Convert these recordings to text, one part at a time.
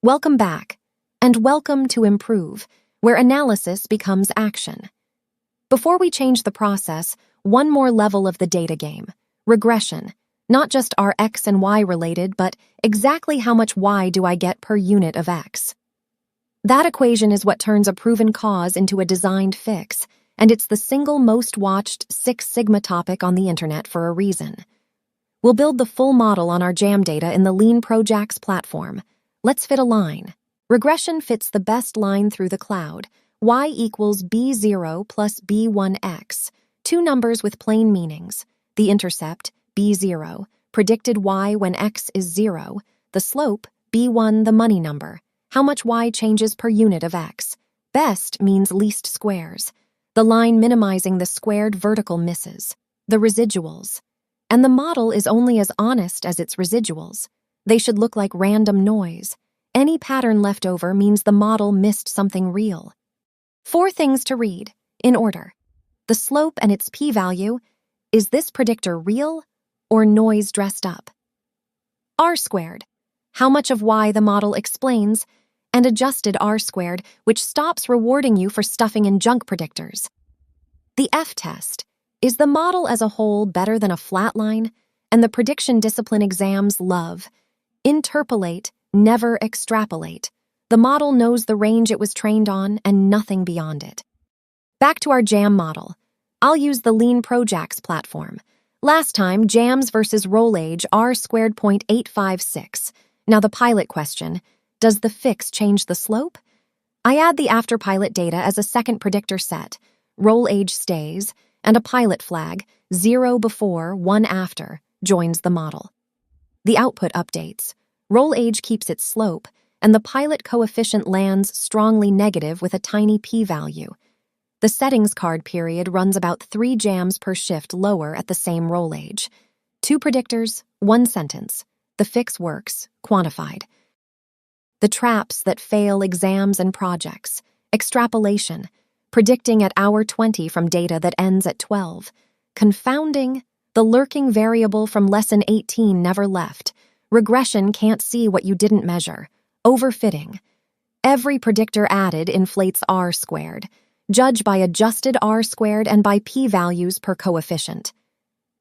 Welcome back, and welcome to Improve, where analysis becomes action. Before we change the process, one more level of the data game, regression. Not just are X and Y related, but exactly how much Y do I get per unit of X? That equation is what turns a proven cause into a designed fix, and it's the single most watched Six Sigma topic on the internet for a reason. We'll build the full model on our jam data in the LeanProjax platform. Let's fit a line. Regression fits the best line through the cloud. Y equals B0 plus B1x, two numbers with plain meanings. The intercept, B0, predicted Y when X is 0. The slope, B1, the money number. How much Y changes per unit of X. Best means least squares. The line minimizing the squared vertical misses. The residuals. And the model is only as honest as its residuals. They should look like random noise. Any pattern left over means the model missed something real. 4 things to read, in order. The slope and its p-value. Is this predictor real or noise dressed up? R-squared. How much of Y the model explains, and adjusted R-squared, which stops rewarding you for stuffing in junk predictors. The F-test. Is the model as a whole better than a flat line? And the prediction discipline exams love. Interpolate-never-extrapolate. The model knows the range it was trained on and nothing beyond it. Back to our jam model. I'll use the LeanProjax platform. Last time, jams versus roll age R-squared 0.856. Now the pilot question, does the fix change the slope? I add the after pilot data as a second predictor set. Roll age stays, and a pilot flag, 0 before, 1 after, joins the model. The output updates. Roll age keeps its slope, and the pilot coefficient lands strongly negative with a tiny p-value. The settings card period runs about 3 jams per shift lower at the same roll age. 2 predictors, 1 sentence. The fix works, quantified. The traps that fail exams and projects. Extrapolation. Predicting at hour 20 from data that ends at 12. Confounding. The lurking variable from lesson 18 never left. Regression can't see what you didn't measure. Overfitting. Every predictor added inflates R-squared. Judge by adjusted R-squared and by p-values per coefficient.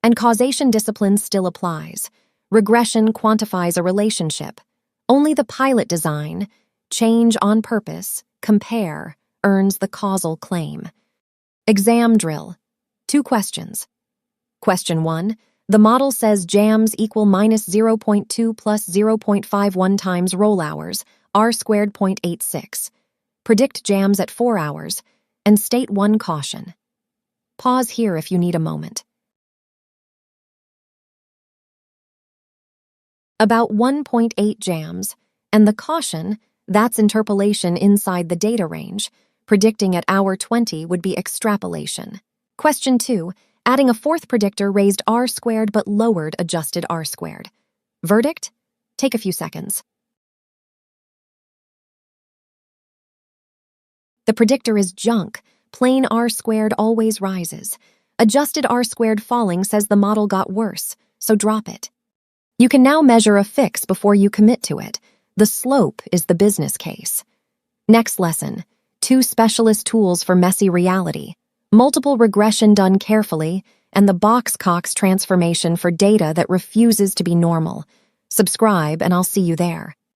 And causation discipline still applies. Regression quantifies a relationship. Only the pilot design, change on purpose, compare, earns the causal claim. Exam drill. 2 questions. Question 1. The model says jams equal minus 0.2 plus 0.51 times roll hours, R-squared 0.86. Predict jams at 4 hours, and state 1 caution. Pause here if you need a moment. About 1.8 jams, and the caution, that's interpolation inside the data range. Predicting at hour 20 would be extrapolation. Question 2. Adding a 4th predictor raised R-squared but lowered adjusted R-squared. Verdict? Take a few seconds. The predictor is junk. Plain R-squared always rises. Adjusted R-squared falling says the model got worse, so drop it. You can now measure a fix before you commit to it. The slope is the business case. Next lesson. 2 specialist tools for messy reality. Multiple regression done carefully, and the Box-Cox transformation for data that refuses to be normal. Subscribe, and I'll see you there.